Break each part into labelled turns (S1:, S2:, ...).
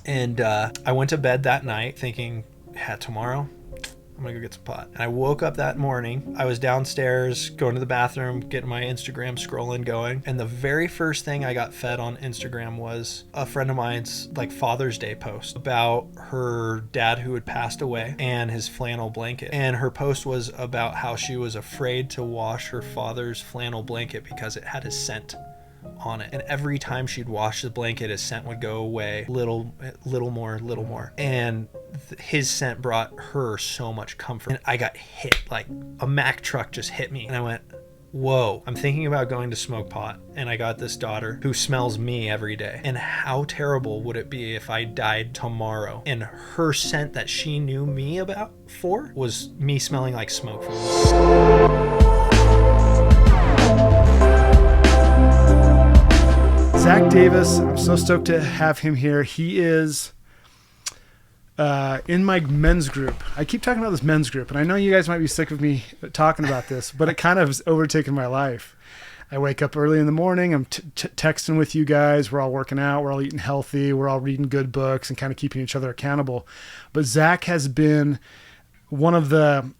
S1: And I went to bed that night thinking, tomorrow I'm gonna go get some pot. And I woke up that morning. I was downstairs going to the bathroom, getting my Instagram scrolling going. And the very first thing I got fed on Instagram was a friend of mine's like Father's Day post about her dad who had passed away and his flannel blanket. And her post was about how she was afraid to wash her father's flannel blanket because it had his scent on it, and every time she'd wash the blanket his scent would go away little more, and his scent brought her so much comfort. And I got hit, like a Mack truck just hit me, and I went, whoa, I'm thinking about going to smoke pot, and I got this daughter who smells me every day, and how terrible would it be if I died tomorrow and her scent that she knew me about for was me smelling like smoke from me.
S2: Zach Davis, I'm so stoked to have him here. He is in my men's group. I keep talking about this men's group, and I know you guys might be sick of me talking about this, but it kind of has overtaken my life. I wake up early in the morning. I'm texting with you guys. We're all working out. We're all eating healthy. We're all reading good books and kind of keeping each other accountable. But Zach has been one of the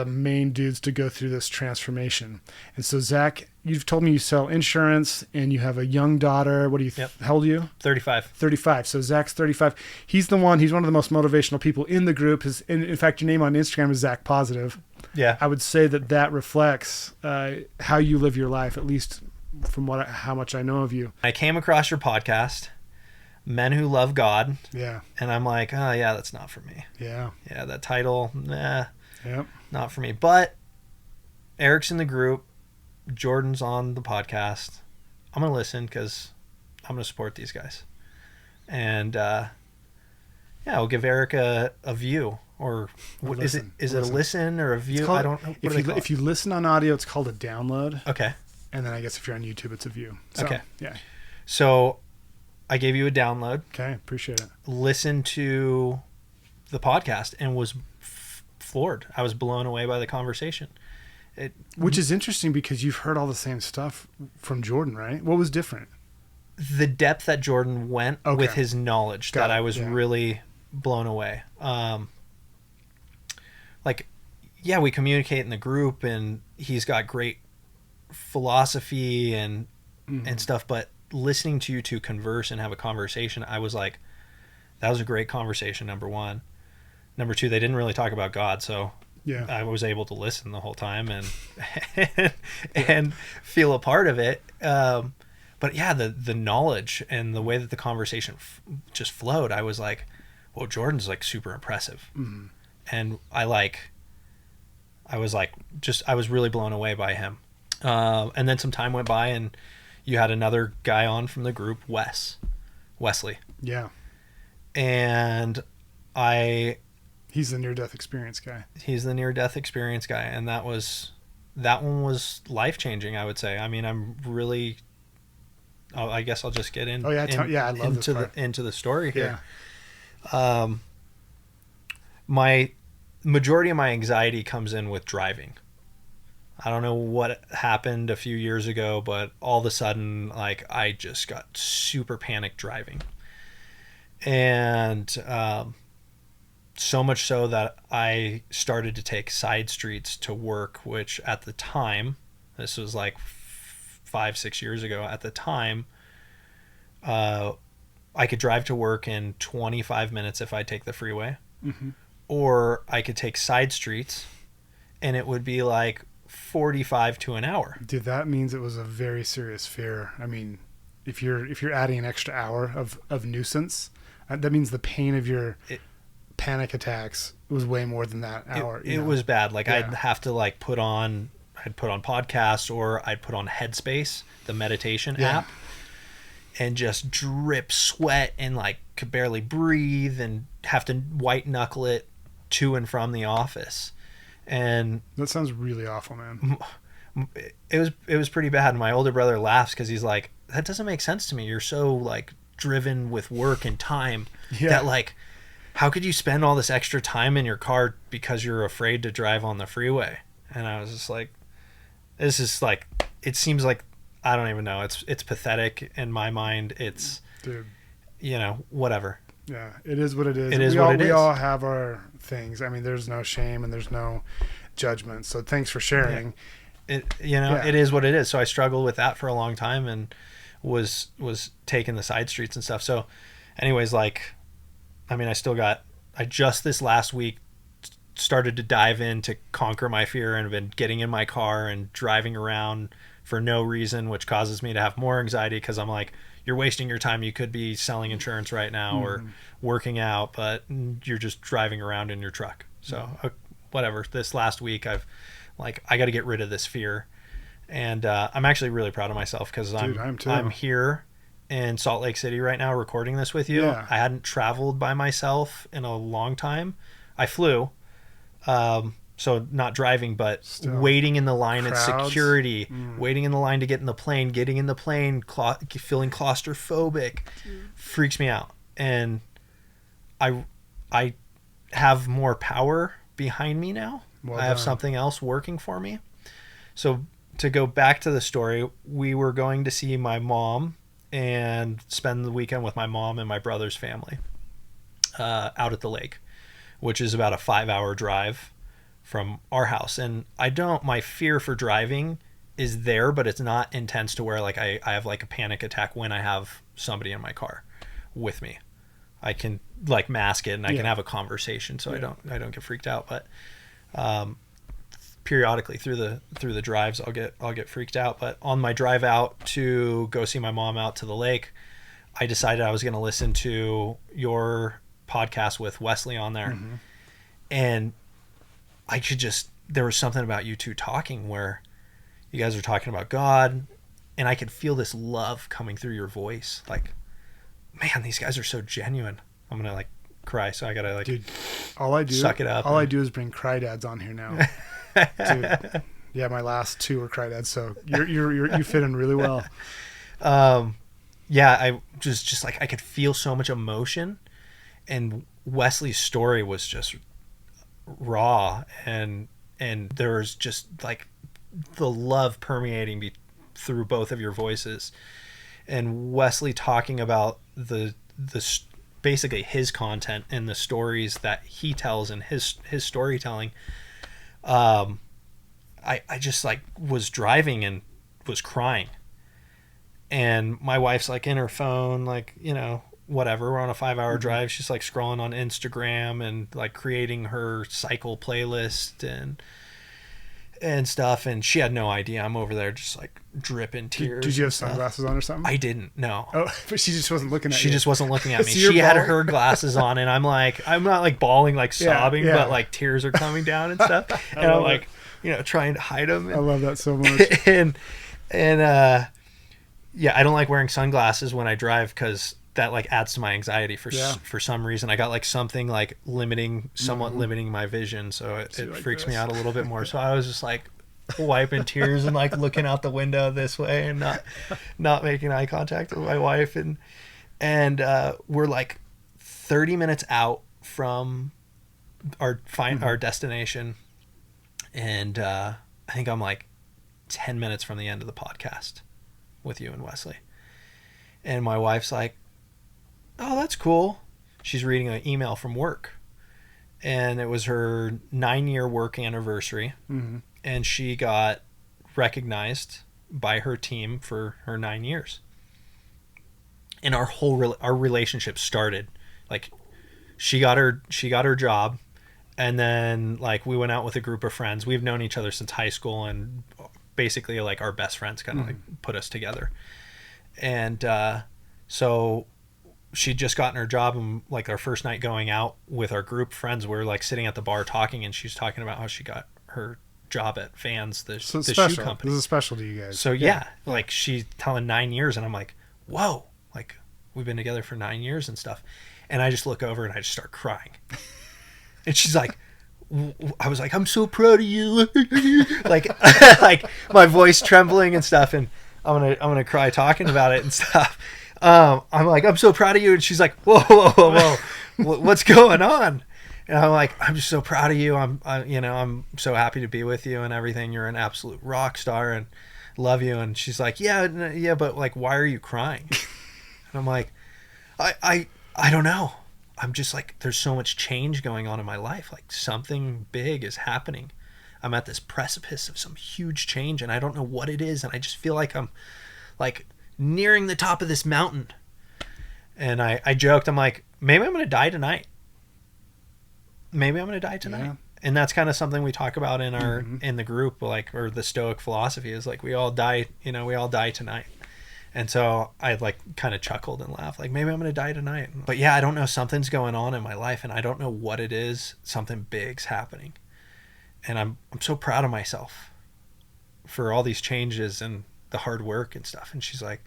S2: main dudes to go through this transformation. And so Zach, you've told me you sell insurance and you have a young daughter. What do you, how old are you?
S1: 35.
S2: So Zach's 35. He's one of the most motivational people in the group. In fact, your name on Instagram is Zach Positive.
S1: Yeah.
S2: I would say that reflects how you live your life, at least from how much I know of you.
S1: I came across your podcast, Men Who Love God.
S2: Yeah.
S1: And I'm like, oh yeah, that's not for me.
S2: Yeah.
S1: Yeah, that title,
S2: Yep.
S1: Not for me. But Eric's in the group. Jordan's on the podcast. I'm going to listen because I'm going to support these guys. And I'll give Eric a view. Or is it a listen or a view? I don't know.
S2: If you listen on audio, it's called a download.
S1: Okay.
S2: And then I guess if you're on YouTube, it's a view. So,
S1: okay.
S2: Yeah.
S1: So I gave you a download.
S2: Okay. Appreciate it.
S1: Listen to the podcast and was floored. I was blown away by the conversation.
S2: Which is interesting because you've heard all the same stuff from Jordan, right? What was different?
S1: The depth that Jordan went with his knowledge that I was really blown away. We communicate in the group and he's got great philosophy and stuff, but listening to you two converse and have a conversation, I was like, that was a great conversation, number one. Number two, they didn't really talk about God, so
S2: yeah,
S1: I was able to listen the whole time and feel a part of it. But yeah, the knowledge and the way that the conversation just flowed, I was like, well, Jordan's like super impressive. Mm-hmm. And I was really blown away by him. And then some time went by and you had another guy on from the group, Wesley.
S2: Yeah.
S1: And
S2: he's the near-death experience guy.
S1: And that one was life-changing, I would say. I mean, I guess I'll just get in.
S2: Oh yeah, I love this part.
S1: Into the story here.
S2: Yeah.
S1: My majority of my anxiety comes in with driving. I don't know what happened a few years ago, but all of a sudden, like, I just got super panicked driving. And so much so that I started to take side streets to work, which at the time, this was like 5-6 years ago, at the time, I could drive to work in 25 minutes if I take the freeway. Mm-hmm. Or I could take side streets and it would be like 45 to an hour.
S2: Dude, that means it was a very serious fear. I mean, if you're adding an extra hour of nuisance, that means the pain of your panic attacks was way more than that hour.
S1: It was bad. Like, yeah. I'd have to like put on podcasts, or I'd put on Headspace, the meditation app, and just drip sweat and like could barely breathe and have to white knuckle it to and from the office. And
S2: that sounds really awful, man.
S1: It was pretty bad. My older brother laughs because he's like, that doesn't make sense to me. You're so like driven with work and time that like, how could you spend all this extra time in your car because you're afraid to drive on the freeway? And I was just like, this is like, it seems like, I don't even know. It's pathetic in my mind. Dude. whatever.
S2: Yeah, it is what it is.
S1: It is what it is.
S2: We all have our things. I mean, there's no shame and there's no judgment. So thanks for sharing.
S1: It is what it is. So I struggled with that for a long time and was taking the side streets and stuff. So anyways, like, I mean, I just this last week started to dive in to conquer my fear and have been getting in my car and driving around for no reason, which causes me to have more anxiety because I'm like, you're wasting your time. You could be selling insurance right now or working out, but you're just driving around in your truck. So whatever. This last week, I got to get rid of this fear. And I'm actually really proud of myself because I'm here in Salt Lake City right now recording this with you.
S2: Yeah.
S1: I hadn't traveled by myself in a long time. I flew. So not driving, but still, waiting in the line at security, waiting in the line to get in the plane, getting in the plane, feeling claustrophobic, freaks me out. And I have more power behind me now. I have something else working for me. So to go back to the story, we were going to see my mom and spend the weekend with my mom and my brother's family out at the lake, which is about a 5-hour drive from our house. And my fear for driving is there, but it's not intense to where like I have like a panic attack when I have somebody in my car with me. I can like mask it and I can have a conversation so I don't get freaked out. But periodically through the drives I'll get freaked out. But on my drive out to go see my mom out to the lake, I decided I was going to listen to your podcast with Wesley on there. And there was something about you two talking where you guys are talking about God, and I could feel this love coming through your voice. Like, man, these guys are so genuine. I'm going to like cry. So I got to like, dude, suck it up.
S2: All I do is bring cry dads on here now. Dude. Yeah. My last 2 were cry dads. So you fit in really well.
S1: Yeah. I just like, I could feel so much emotion, and Wesley's story was just raw, and there was just like the love permeating through both of your voices, and Wesley talking about the basically his content and the stories that he tells and his storytelling. I just like was driving and was crying, and my wife's like in her phone, like, whatever, we're on a 5-hour drive. She's like scrolling on Instagram and like creating her cycle playlist and stuff. And she had no idea I'm over there just like dripping tears.
S2: Did you have sunglasses on or something?
S1: I didn't, no.
S2: Oh, but she just wasn't looking at you.
S1: She just wasn't looking at me. She had her glasses on, and I'm not like bawling, like sobbing, but like tears are coming down and stuff. And I'm like, trying to hide them.
S2: I love that so much.
S1: and yeah, I don't like wearing sunglasses when I drive because that like adds to my anxiety for some reason. I got like something like somewhat limiting my vision, so it freaks me out a little bit more. So I was just like wiping tears and like looking out the window this way and not making eye contact with my wife, and we're like 30 minutes out from our destination, and I think I'm like 10 minutes from the end of the podcast with you and Wesley, and my wife's like, oh, that's cool. She's reading an email from work, and it was her 9-year work anniversary, and she got recognized by her team for her 9 years. And our relationship started like she got her job, and then like we went out with a group of friends. We've known each other since high school, and basically like our best friends kind of like put us together. And so she'd just gotten her job, and like our first night going out with our group of friends, we were like sitting at the bar talking, and she's talking about how she got her job at Vans, the shoe company.
S2: This is special to you guys.
S1: So yeah, like she's telling 9 years, and I'm like, whoa, like we've been together for 9 years and stuff. And I just look over and I just start crying. And she's like, I was like, I'm so proud of you. like my voice trembling and stuff, and I'm gonna cry talking about it and stuff. I'm like, I'm so proud of you. And she's like, whoa, what's going on? And I'm like, I'm just so proud of you. I'm so happy to be with you and everything. You're an absolute rock star and love you. And she's like, yeah, but like, why are you crying? And I'm like, I don't know. I'm just like, there's so much change going on in my life. Like something big is happening. I'm at this precipice of some huge change and I don't know what it is. And I just feel like I'm like nearing the top of this mountain. And I joked, I'm like, maybe I'm going to die tonight. Maybe I'm going to die tonight. Yeah. And that's kind of something we talk about in our, in the group, like, or the Stoic philosophy is like, we all die, you know, we all die tonight. And so I like kind of chuckled and laughed, like maybe I'm going to die tonight. But yeah, I don't know. Something's going on in my life and I don't know what it is. Something big's happening. And I'm so proud of myself for all these changes and the hard work and stuff. And she's like,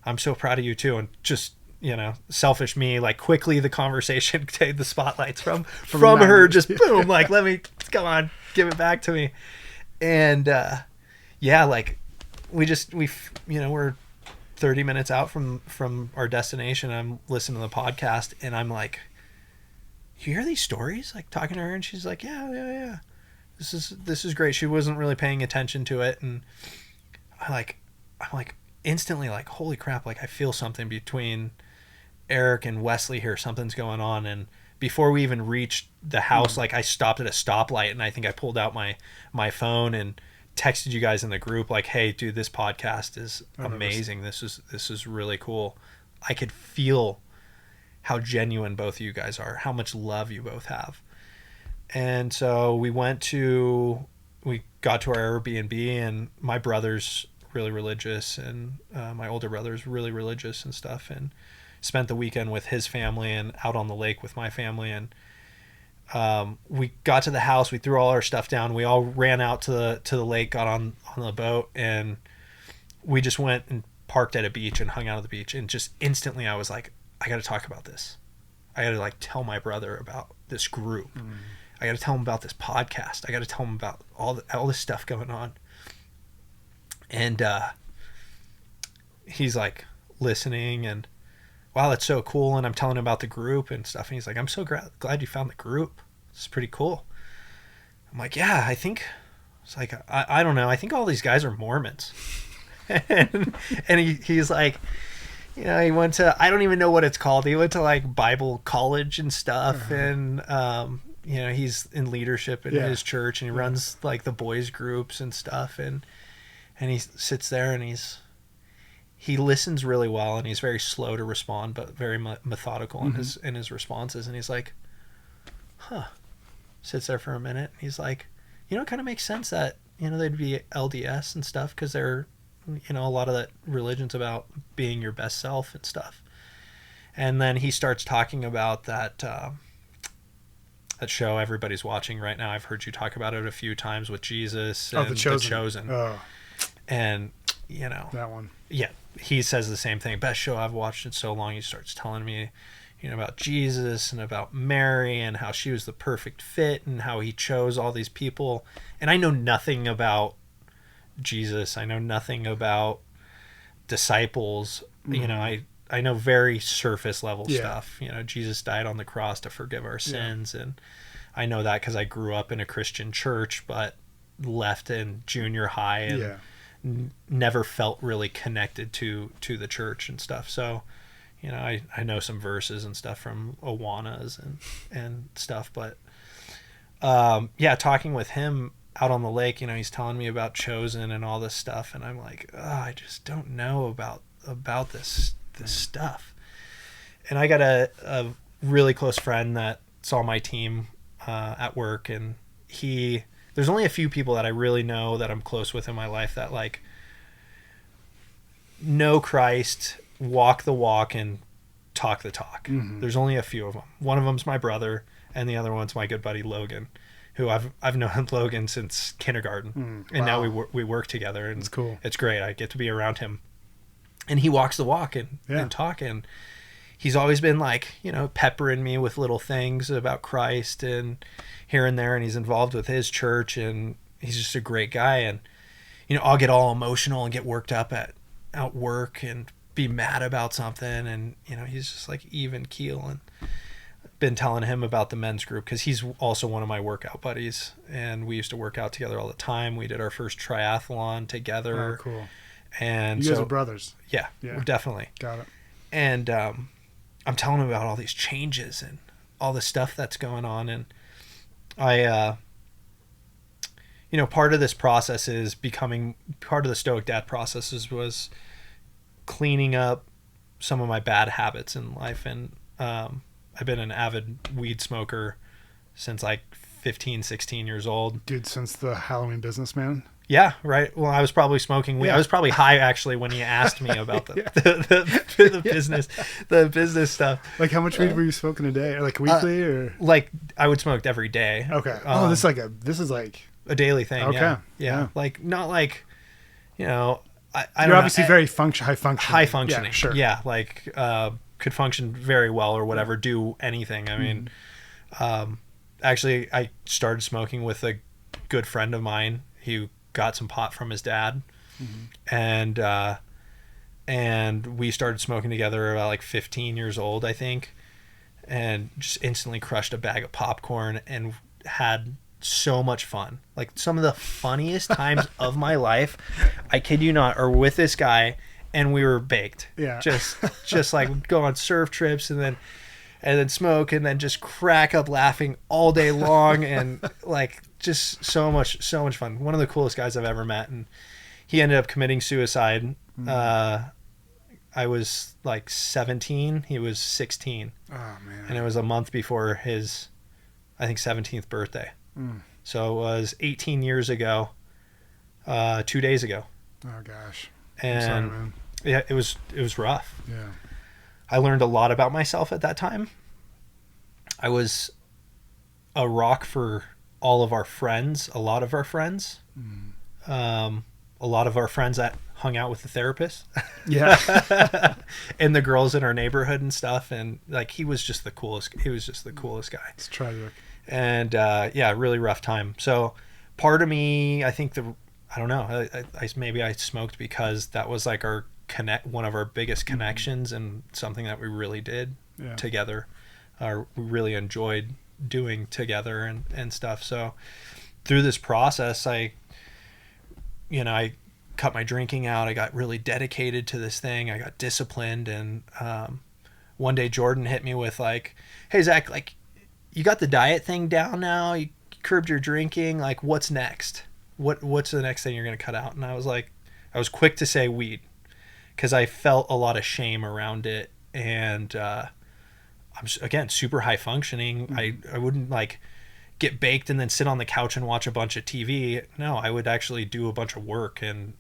S1: I'm so proud of you too. And just, you know, selfish me, like quickly the conversation, take the spotlights from her, just boom, like, let me, come on, give it back to me. And yeah, like we, you know, we're 30 minutes out from our destination. I'm listening to the podcast and I'm like, you hear these stories? Like talking to her and she's like, yeah. This is great. She wasn't really paying attention to it. And I'm like instantly like, holy crap. Like I feel something between Eric and Wesley here. Something's going on. And before we even reached the house, like I stopped at a stoplight and I think I pulled out my phone and texted you guys in the group like, hey dude, this podcast is amazing. This is really cool. I could feel how genuine both of you guys are, how much love you both have. And so we got to our Airbnb and my brother's really religious and my older brother's really religious and stuff, and spent the weekend with his family and out on the lake with my family. And we got to the house, we threw all our stuff down, we all ran out to the lake, got on the boat, and we just went and parked at a beach and hung out at the beach. And just instantly I was like, I got to talk about this. I got to like tell my brother about this group. I got to tell him about this podcast. I got to tell him about all this stuff going on. And he's like listening and, wow, that's so cool. And I'm telling him about the group and stuff. And he's like, I'm so glad you found the group. It's pretty cool. I'm like, yeah, I think it's like, I don't know. I think all these guys are Mormons. and he's like, you know, he went to, I don't even know what it's called. He went to like Bible college and stuff. And, you know, he's in leadership in his church and he runs like the boys groups and stuff. And he sits there and he listens really well and he's very slow to respond, but very methodical in his responses. And he's like, sits there for a minute. And he's like, you know, it kind of makes sense that, you know, they'd be LDS and stuff because they're, you know, a lot of that religion's about being your best self and stuff. And then he starts talking about that show everybody's watching right now. I've heard you talk about it a few times with Jesus and The Chosen. Oh. And, you know,
S2: that one.
S1: Yeah. He says the same thing. Best show I've watched in so long. He starts telling me, you know, about Jesus and about Mary and how she was the perfect fit and how he chose all these people. And I know nothing about Jesus. I know nothing about disciples. You know, I know very surface level stuff. You know, Jesus died on the cross to forgive our sins. And I know that because I grew up in a Christian church, but left in junior high and never felt really connected to the church and stuff. So, you know, I know some verses and stuff from Awanas and stuff, but talking with him out on the lake, you know, he's telling me about Chosen and all this stuff, and I'm like, I just don't know about this stuff. And I got a really close friend that's on my team at work, and there's only a few people that I really know that I'm close with in my life that like know Christ, walk the walk, and talk the talk. There's only a few of them. One of them's my brother, and the other one's my good buddy Logan, who I've known Logan since kindergarten, and now we work together, and it's cool. It's great. I get to be around him, and he walks the walk and talk, and he's always been like, you know, peppering me with little things about Christ and here and there, and he's involved with his church, and he's just a great guy. And, you know, I'll get all emotional and get worked up at work and be mad about something, and, you know, he's just like even keel. And I've been telling him about the men's group because he's also one of my workout buddies, and we used to work out together all the time. We did our first triathlon together. Oh, cool. And you guys are
S2: brothers.
S1: Yeah, definitely.
S2: Got it.
S1: And I'm telling him about all these changes and all the stuff that's going on. And I, part of this process is becoming part of the Stoic Dad processes was cleaning up some of my bad habits in life. And I've been an avid weed smoker since like 15, 16 years old.
S2: Dude, since the Halloween businessman.
S1: Yeah, right. Well, I was probably smoking weed.
S2: Yeah.
S1: I was probably high actually when he asked me about the,
S2: Yeah.
S1: the business stuff.
S2: Like, how much weed were you smoking a day? Like weekly or?
S1: Like I would smoke every day.
S2: Okay. This is like
S1: a daily thing.
S2: Okay.
S1: Yeah.
S2: Yeah.
S1: Like not like, I don't
S2: you're
S1: know.
S2: obviously very high functioning.
S1: High functioning.
S2: Yeah, sure.
S1: Yeah. Like could function very well or whatever. Do anything. I mean, actually, I started smoking with a good friend of mine who got some pot from his dad, and we started smoking together about like 15 years old, I think, and just instantly crushed a bag of popcorn and had so much fun. Like some of the funniest times of my life, I kid you not, are with this guy, and we were baked.
S2: Yeah.
S1: Just like go on surf trips and then smoke and then just crack up laughing all day long and like just so much fun. One of the coolest guys I've ever met, and he ended up committing suicide. I was like 17, he was 16.
S2: Oh man.
S1: And it was a month before his, I think, 17th birthday. So it was 18 years ago, 2 days ago.
S2: Oh gosh.
S1: And
S2: I'm sorry, man.
S1: yeah, it was rough.
S2: Yeah.
S1: I learned a lot about myself at that time. I was a rock for all of our friends, a lot of our friends, a lot of our friends that hung out with the therapist,
S2: Yeah.
S1: and the girls in our neighborhood and stuff. And like, he was just the coolest guy.
S2: It's tragic.
S1: And really rough time. So part of me, I think I don't know, maybe I smoked because that was like one of our biggest connections and something that we really did together, or we really enjoyed doing together and stuff. So through this process, I cut my drinking out. I got really dedicated to this thing. I got disciplined. And one day Jordan hit me with like, hey, Zach, like, you got the diet thing down now. You curbed your drinking. Like, what's next? What's the next thing you're going to cut out? And I was quick to say weed, because I felt a lot of shame around it. And I'm, again, super high functioning. I wouldn't like get baked and then sit on the couch and watch a bunch of TV. No, I would actually do a bunch of work, and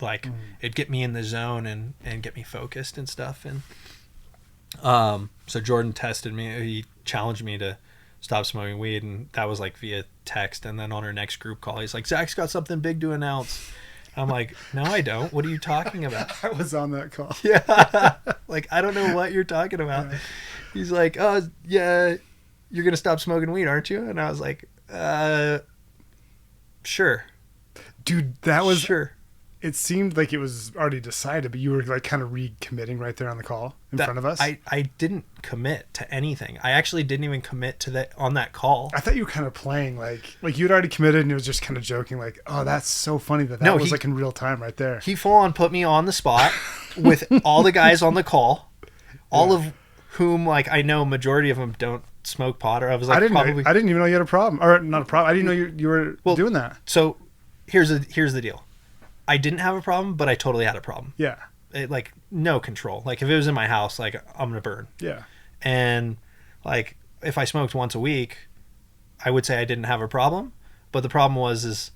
S1: like it'd get me in the zone and get me focused and stuff. And so Jordan tested me. He challenged me to stop smoking weed, and that was like via text. And then on our next group call, he's like, Zach's got something big to announce. I'm like, no, I don't. What are you talking about?
S2: I was on that call.
S1: Yeah. Like, I don't know what you're talking about. Yeah. He's like, oh, yeah, you're going to stop smoking weed, aren't you? And I was like, sure.
S2: Dude, that was...
S1: Sure.
S2: It seemed like it was already decided, but you were like kind of recommitting right there on the call in front of us.
S1: I didn't commit to anything. I actually didn't even commit to that on that call.
S2: I thought you were kind of playing like you'd already committed, and it was just kind of joking like, oh, that's so funny that was like in real time right there.
S1: He full on put me on the spot with all the guys on the call, all of whom, like, I know majority of them don't smoke pot, or I was like,
S2: I didn't even know you had a problem, or not a problem. I didn't know you were doing that.
S1: So here's the deal. I didn't have a problem, but I totally had a problem.
S2: Yeah.
S1: Like, no control. Like, if it was in my house, like, I'm going to burn.
S2: Yeah.
S1: And, like, if I smoked once a week, I would say I didn't have a problem. But the problem is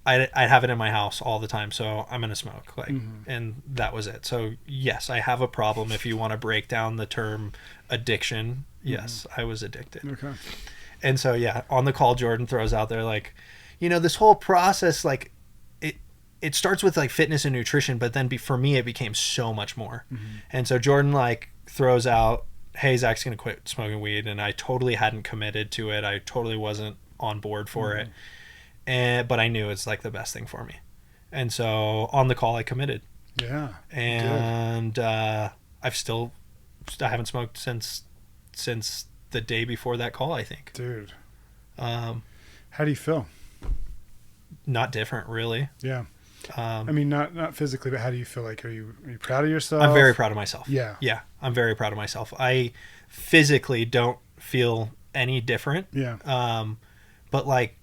S1: I'd have it in my house all the time, so I'm going to smoke. Like, and that was it. So, yes, I have a problem. If you want to break down the term addiction, yes, I was addicted.
S2: Okay.
S1: And so, yeah, on the call, Jordan throws out there, like, this whole process, like, it starts with like fitness and nutrition, but then for me, it became so much more. And so Jordan like throws out, hey, Zach's going to quit smoking weed. And I totally hadn't committed to it. I totally wasn't on board for it. But I knew it's like the best thing for me. And so on the call, I committed.
S2: Yeah.
S1: And I haven't smoked since the day before that call, I think.
S2: Dude. How do you feel?
S1: Not different, really.
S2: Yeah. I mean, not physically, but how do you feel? Like, are you proud of yourself?
S1: I'm very proud of myself.
S2: Yeah.
S1: Yeah. I'm very proud of myself. I physically don't feel any different.
S2: Yeah.
S1: But like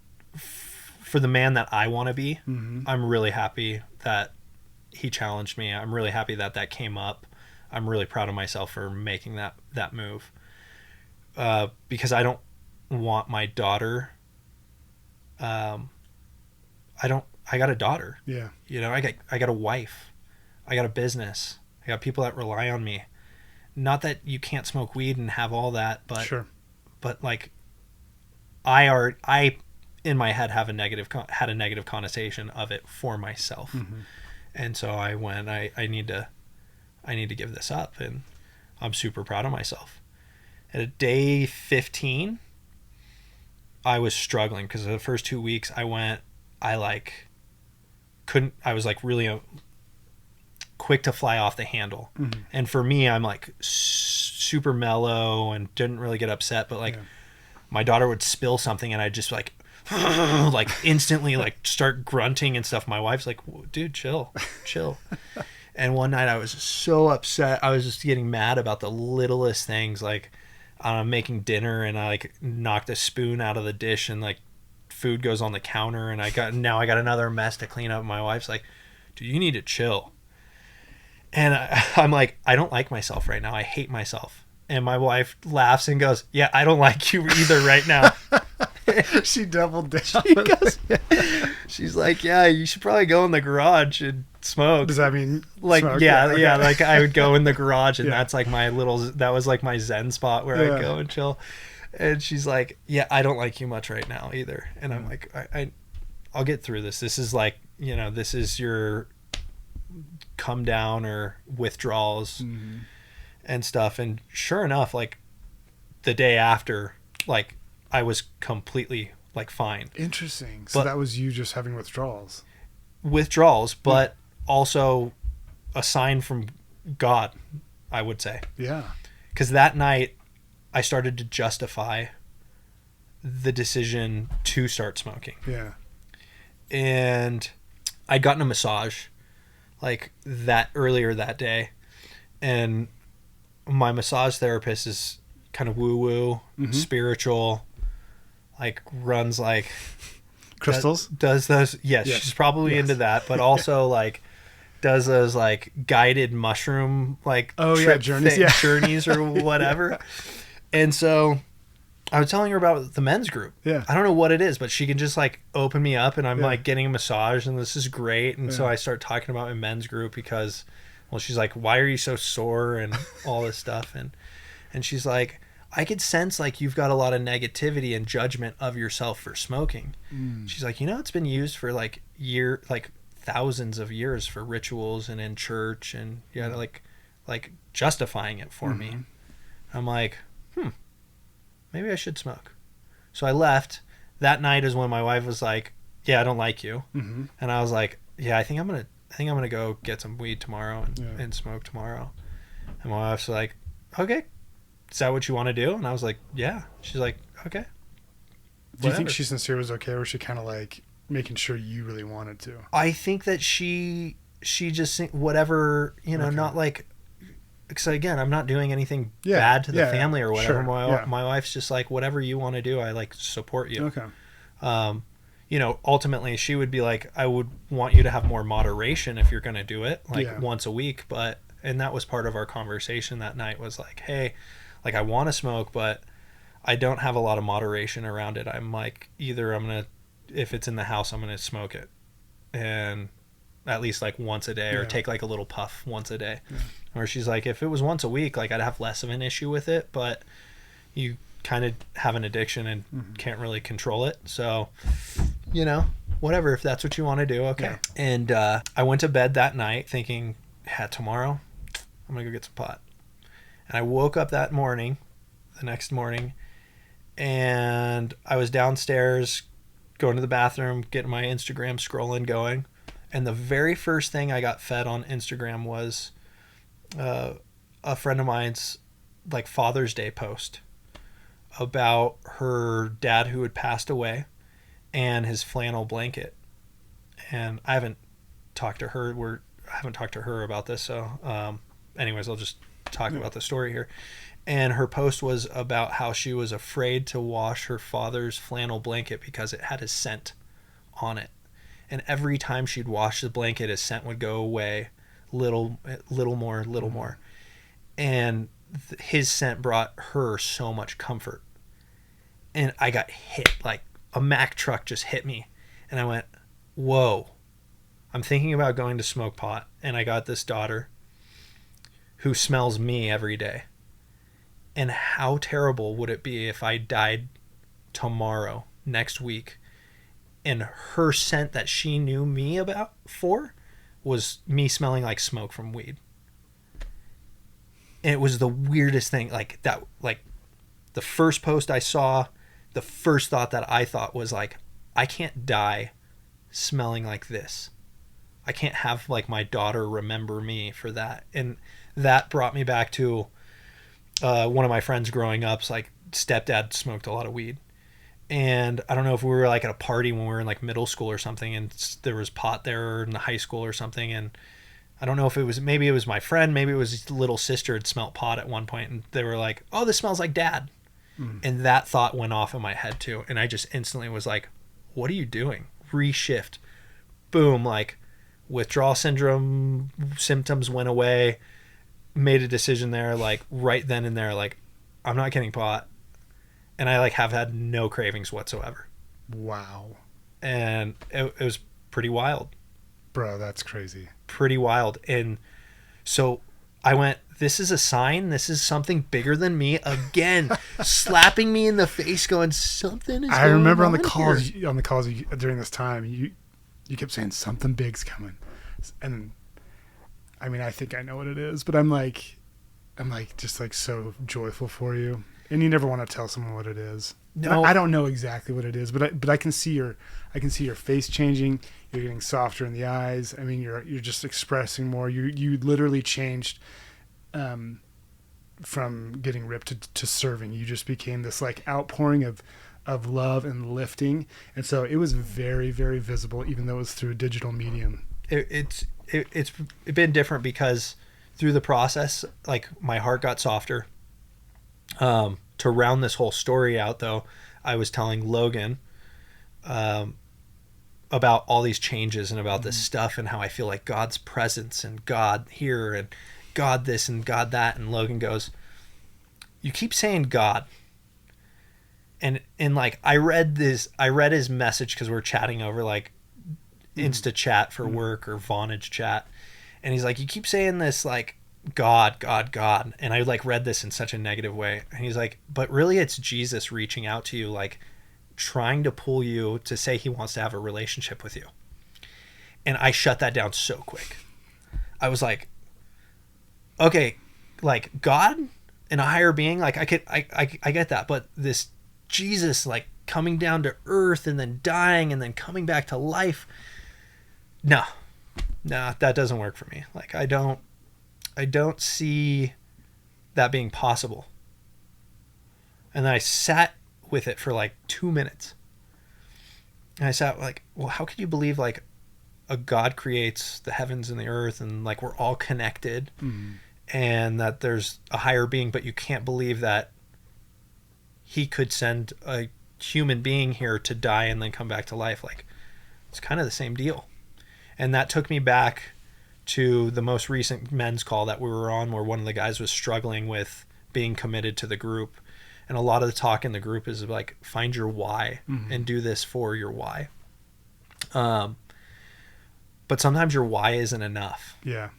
S1: for the man that I want to be,
S2: Mm-hmm.
S1: I'm really happy that he challenged me. I'm really happy that that came up. I'm really proud of myself for making that move. Because I don't want my daughter. I got a daughter.
S2: Yeah.
S1: You know, I got a wife. I got a business. I got people that rely on me. Not that you can't smoke weed and have all that, but
S2: Sure.
S1: but like I in my head had a negative connotation of it for myself.
S2: Mm-hmm.
S1: And so I went, I need to give this up, and I'm super proud of myself. At day 15, I was struggling because the first 2 weeks I was like really quick to fly off the handle.
S2: Mm-hmm.
S1: And for me, I'm like super mellow and didn't really get upset, but like my daughter would spill something and I'd just like like instantly like start grunting and stuff. My wife's like, dude, chill. And one night I was so upset. I was just getting mad about the littlest things. Like I'm making dinner and I like knocked a spoon out of the dish and like food goes on the counter and I got another mess to clean up. My wife's like, dude, you need to chill. And I'm like, I don't like myself right now. I hate myself. And my wife laughs and goes, yeah, I don't like you either right now.
S2: She doubled down.
S1: She's like, yeah, you should probably go in the garage and smoke.
S2: Does that mean
S1: like
S2: smoke?
S1: yeah,
S2: Okay.
S1: yeah, like I would go in the garage and
S2: Yeah.
S1: that's like that was like my zen spot where
S2: Yeah.
S1: I'd go and chill. And she's like, yeah, I don't like you much right now either. And I'm like, I'll get through this. This is like, you know, this is your come down or withdrawals
S2: Mm-hmm.
S1: and stuff. And sure enough, like the day after, like I was completely like fine.
S2: Interesting. So
S1: But-
S2: that was you just having withdrawals.
S1: Withdrawals, but also a sign from God, I would say.
S2: Yeah.
S1: Because that night I started to justify the decision to start smoking.
S2: Yeah.
S1: And I'd gotten a massage like that earlier that day. And my massage therapist is kind of woo-woo, spiritual, like runs like
S2: Crystals?
S1: does those. Yes,
S2: Yes.
S1: she's probably
S2: Yes.
S1: into that, but also like does those like guided mushroom like
S2: journeys, yeah.
S1: journeys or whatever. And so I was telling her about the men's group.
S2: Yeah.
S1: I don't know what it is, but she can just like open me up and I'm
S2: Yeah.
S1: like getting a massage and this is great. And so
S2: Yeah.
S1: I start talking about my men's group because, well, she's like, why are you so sore and all this stuff? And she's like, I could sense like you've got a lot of negativity and judgment of yourself for smoking. She's like, you know, it's been used for like thousands of years for rituals and in church and like justifying it for me. I'm like, maybe I should smoke. So I left. That night is when my wife was like, yeah, I don't like you.
S2: Mm-hmm.
S1: And I was like, yeah, I think I'm gonna go get some weed tomorrow and smoke tomorrow. And my wife's like, okay, is that what you want to do? And I was like, yeah. She's like, okay.
S2: Do you think
S1: Whatever.
S2: she sincere was okay, or was she kind of like making sure you really wanted to?
S1: I think that she just whatever, you know,
S2: Okay.
S1: not like, because again, I'm not doing anything
S2: Yeah,
S1: bad to the
S2: yeah,
S1: family or whatever.
S2: sure,
S1: My wife's just like, whatever you want to do, I like support you.
S2: Okay.
S1: You know, ultimately she would be like, I would want you to have more moderation if you're going to do it like
S2: Yeah.
S1: once a week. And that was part of our conversation that night was like, hey, like I want to smoke, but I don't have a lot of moderation around it. I'm like, either if it's in the house, I'm going to smoke it. And at least like once a day or
S2: Yeah.
S1: take like a little puff once a day.
S2: Yeah.
S1: Or she's like, if it was once a week, like I'd have less of an issue with it, but you kind of have an addiction and can't really control it. So, you know, whatever, if that's what you want to do. Okay.
S2: Yeah.
S1: And I went to bed that night thinking, yeah, tomorrow I'm going to go get some pot. And I woke up the next morning, and I was downstairs going to the bathroom, getting my Instagram scrolling going. And the very first thing I got fed on Instagram was a friend of mine's like Father's Day post about her dad who had passed away and his flannel blanket. And I haven't talk to her. I haven't talked to her about this. So, anyways, I'll just talk about the story here. And her post was about how she was afraid to wash her father's flannel blanket because it had his scent on it. And every time she'd wash the blanket, his scent would go away, little more. And his scent brought her so much comfort. And I got hit, like a Mack truck just hit me. And I went, whoa, I'm thinking about going to smoke pot. And I got this daughter who smells me every day. And how terrible would it be if I died tomorrow, next week, and her scent that she knew me for was me smelling like smoke from weed. And it was the weirdest thing. Like that, like the first post I saw, the first thought that I thought was like, I can't die smelling like this. I can't have like my daughter remember me for that. And that brought me back to one of my friends growing up. Like stepdad smoked a lot of weed. And I don't know if we were like at a party when we were in like middle school or something, and there was pot there in the high school or something. And I don't know if maybe it was my friend, maybe it was his little sister had smelt pot at one point, and they were like, oh, this smells like dad. And that thought went off in my head too. And I just instantly was like, what are you doing? Reshift. Boom. Like withdrawal syndrome symptoms went away. Made a decision there, like right then and there, like I'm not getting pot. And I like have had no cravings whatsoever.
S2: Wow.
S1: And it was pretty wild.
S2: Bro, that's crazy.
S1: Pretty wild. And so I went, this is a sign. This is something bigger than me again, slapping me in the face, going, something is going on. I remember
S2: on the calls during this time, you kept saying something big's coming. And I mean, I think I know what it is, but I'm like just like so joyful for you. And you never want to tell someone what it is. No, I don't know exactly what it is, but I can see your face changing. You're getting softer in the eyes. I mean, you're just expressing more. You literally changed from getting ripped to serving. You just became this like outpouring of love and lifting. And so it was very, very visible, even though it was through a digital medium.
S1: It's been different because through the process, like my heart got softer. To round this whole story out, though, I was telling Logan about all these changes and about this stuff and how I feel like God's presence and God here and God this and God that. And Logan goes, you keep saying God. And like, I read his message because we're chatting over like Insta chat for work or Vonage chat. And he's like, you keep saying this like, God. And I like read this in such a negative way. And he's like, but really it's Jesus reaching out to you, like trying to pull you to say he wants to have a relationship with you. And I shut that down so quick. I was like, okay, like God and a higher being, like I get that. But this Jesus like coming down to earth and then dying and then coming back to life. No, that doesn't work for me. Like I don't see that being possible. And then I sat with it for like 2 minutes. And I sat like, well, how could you believe like a God creates the heavens and the earth and like we're all connected and that there's a higher being, but you can't believe that he could send a human being here to die and then come back to life? Like it's kind of the same deal. And that took me back to the most recent men's call that we were on, where one of the guys was struggling with being committed to the group. And a lot of the talk in the group is like, find your why and do this for your why. But sometimes your why isn't enough.
S2: Yeah.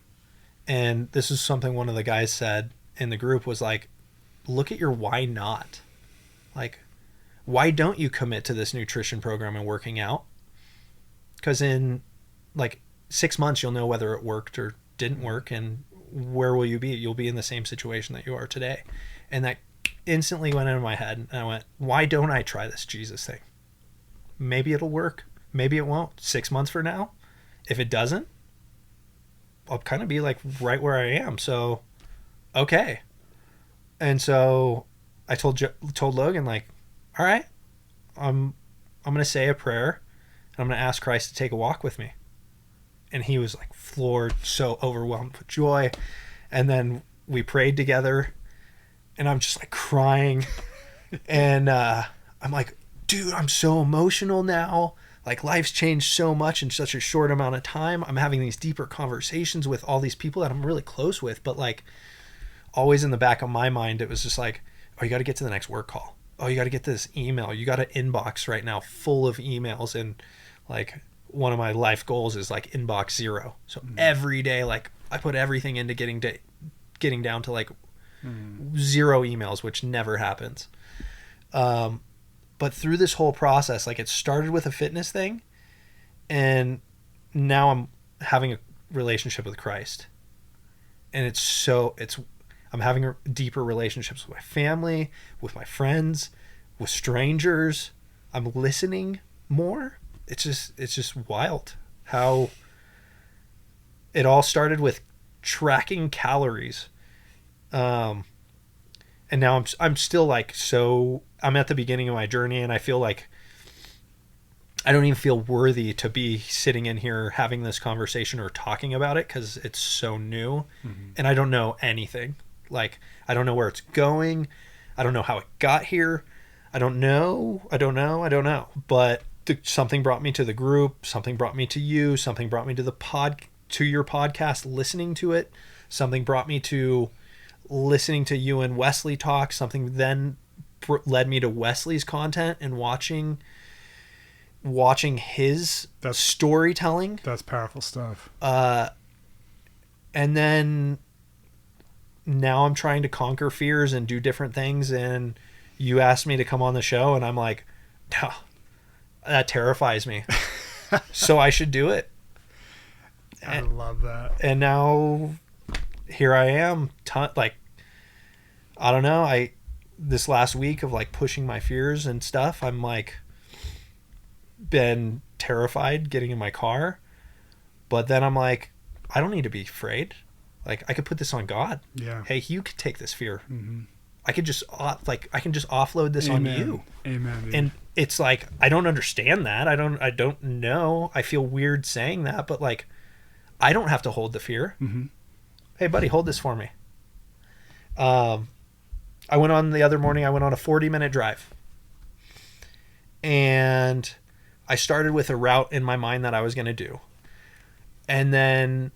S1: And this is something one of the guys said in the group was like, look at your why not. Like, why don't you commit to this nutrition program and working out? Because in like 6 months, you'll know whether it worked or didn't work. And where will you be? You'll be in the same situation that you are today. And that instantly went into my head. And I went, why don't I try this Jesus thing? Maybe it'll work. Maybe it won't. 6 months from now, if it doesn't, I'll kind of be like right where I am. So, okay. And so I told Logan, like, all right, I'm going to say a prayer and I'm going to ask Christ to take a walk with me. And he was like floored, so overwhelmed with joy. And then we prayed together, and I'm just like crying. And I'm like, dude, I'm so emotional now. Like, life's changed so much in such a short amount of time. I'm having these deeper conversations with all these people that I'm really close with. But, like, always in the back of my mind, it was just like, oh, you got to get to the next work call. Oh, you got to get this email. You got an inbox right now full of emails. And, like, one of my life goals is, like, inbox 0. So every day, like, I put everything into getting down to, like, 0 emails, which never happens. But through this whole process, like, it started with a fitness thing, and now I'm having a relationship with Christ. And I'm having deeper relationships with my family, with my friends, with strangers. I'm listening more. It's just wild how it all started with tracking calories. And now I'm still like, so I'm at the beginning of my journey, and I feel like I don't even feel worthy to be sitting in here having this conversation or talking about it, because it's so new and I don't know anything. Like, I don't know where it's going. I don't know how it got here. I don't know. But something brought me to the group. Something brought me to you. Something brought me to your podcast, listening to it. Something brought me to listening to you and Wesley talk. Something then led me to Wesley's content and watching his storytelling.
S2: That's powerful stuff.
S1: And then now I'm trying to conquer fears and do different things. And you asked me to come on the show, and I'm like, no, that terrifies me. So I should do it.
S2: I love that.
S1: And now here I am, like, I don't know. This last week of, like, pushing my fears and stuff, I'm like, been terrified getting in my car, but then I'm like, I don't need to be afraid. Like, I could put this on God.
S2: Yeah.
S1: Hey, you could take this fear. I could just I can just offload this on you.
S2: Amen. Dude.
S1: And it's like, I don't understand that. I don't know. I feel weird saying that, but, like, I don't have to hold the fear. Hey, buddy, hold this for me. I went on the other morning, I went on a 40-minute drive. And I started with a route in my mind that I was going to do. And then,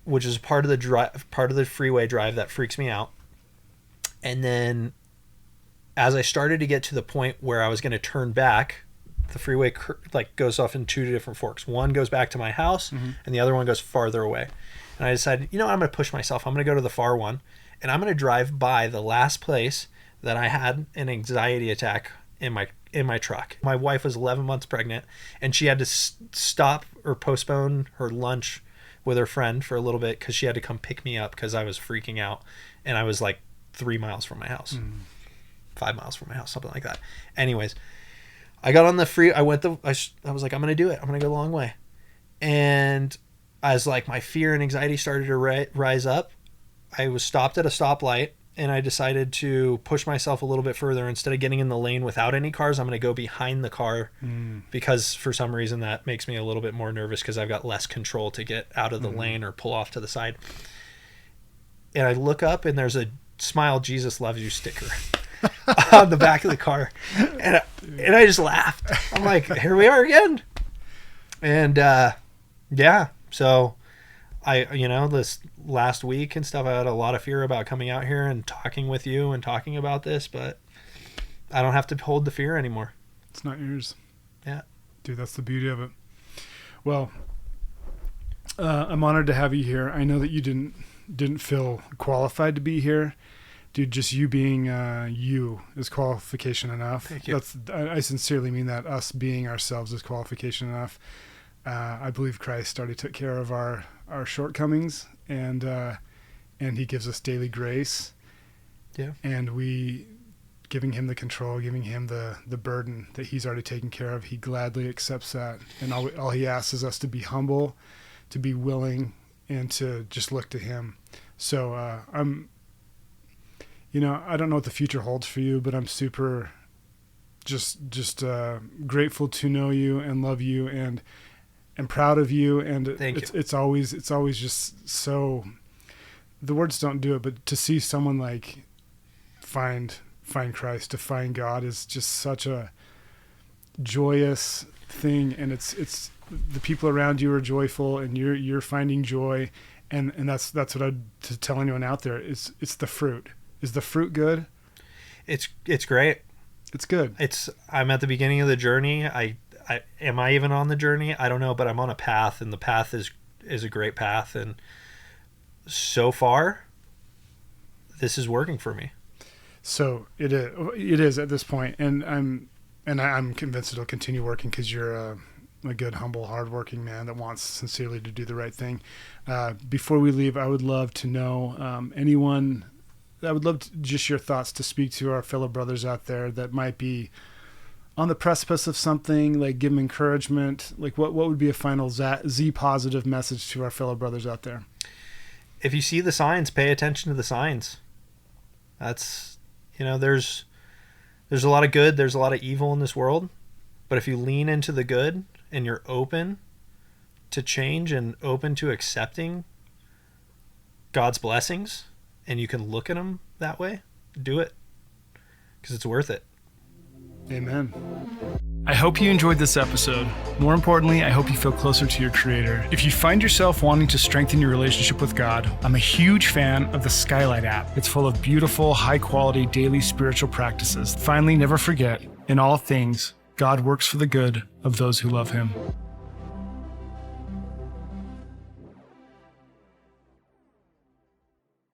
S1: which is part of the freeway drive that freaks me out. And then as I started to get to the point where I was going to turn back, the freeway like goes off in 2 different forks. One goes back to my house, and the other one goes farther away. And I decided, you know what, I'm going to push myself. I'm going to go to the far one, and I'm going to drive by the last place that I had an anxiety attack in my truck. My wife was 11 months pregnant, and she had to stop or postpone her lunch with her friend for a little bit because she had to come pick me up because I was freaking out, and I was like 3 miles from my house, 5 miles from my house, something like that. Anyways, I got on the free. I was like, I'm gonna do it. I'm gonna go a long way. And as like my fear and anxiety started to rise up, I was stopped at a stoplight, and I decided to push myself a little bit further. Instead of getting in the lane without any cars, I'm gonna go behind the car because for some reason that makes me a little bit more nervous because I've got less control to get out of the lane or pull off to the side. And I look up, and there's a "Smile, Jesus loves you" sticker on the back of the car, and I just laughed. I'm like, here we are again. And yeah, so this last week and stuff, I had a lot of fear about coming out here and talking with you and talking about this, but I don't have to hold the fear anymore.
S2: It's not yours.
S1: Yeah,
S2: dude, that's the beauty of it. Well, I'm honored to have you here. I know that you didn't feel qualified to be here. Dude, just you being you is qualification enough.
S1: Thank you.
S2: I sincerely mean that. Us being ourselves is qualification enough. I believe Christ already took care of our shortcomings, and he gives us daily grace.
S1: Yeah.
S2: And we giving him the control, giving him the burden that he's already taken care of. He gladly accepts that. And all he asks is us to be humble, to be willing, and to just look to him. So I don't know what the future holds for you, but I'm super just grateful to know you and love you. And am proud of you, and it's always just so, the words don't do it, but to see someone like find Christ, to find God, is just such a joyous thing, and it's the people around you are joyful, and you're finding joy, and that's what I'd to tell anyone out there. It's the fruit. Is the fruit good?
S1: It's great.
S2: It's good.
S1: I'm at the beginning of the journey. Am I even on the journey? I don't know, but I'm on a path, and the path is a great path, and so far this is working for me.
S2: So it is at this point, and I'm convinced it'll continue working, because you're a good, humble, hardworking man that wants sincerely to do the right thing. Before we leave, I would love to know I would love just your thoughts to speak to our fellow brothers out there that might be on the precipice of something, like give them encouragement. Like what would be a final Z positive message to our fellow brothers out there?
S1: If you see the signs, pay attention to the signs. That's, there's a lot of good, there's a lot of evil in this world, but if you lean into the good and you're open to change and open to accepting God's blessings, and you can look at them that way, do it, because it's worth it.
S2: Amen. I hope you enjoyed this episode. More importantly, I hope you feel closer to your Creator. If you find yourself wanting to strengthen your relationship with God, I'm a huge fan of the Skylight app. It's full of beautiful, high-quality daily spiritual practices. Finally, never forget, in all things, God works for the good of those who love Him.